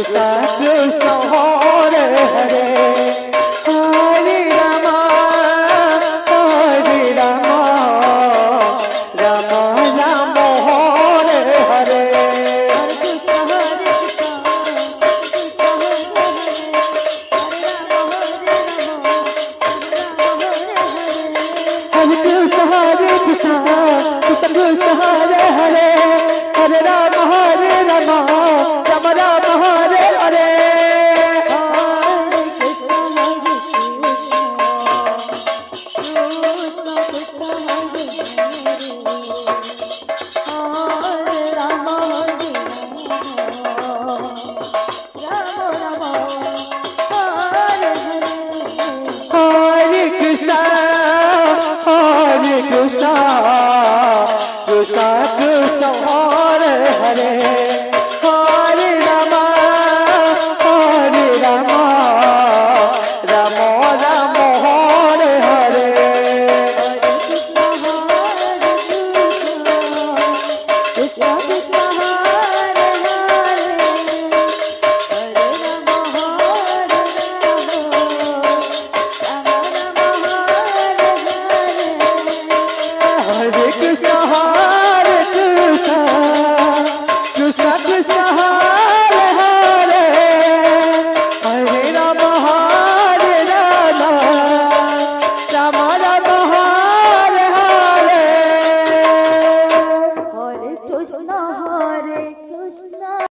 Krishna Krishna Hare Hare Hare Rama Hare Rama Rama Rama Hare Hare Hare Krishna Hare Krishna Krishna Krishna Hare Hare Hare Rama Hare Rama Rama Rama Hare Hare Hare Krishna Hare Krishna Krishna Krishna Hare Hare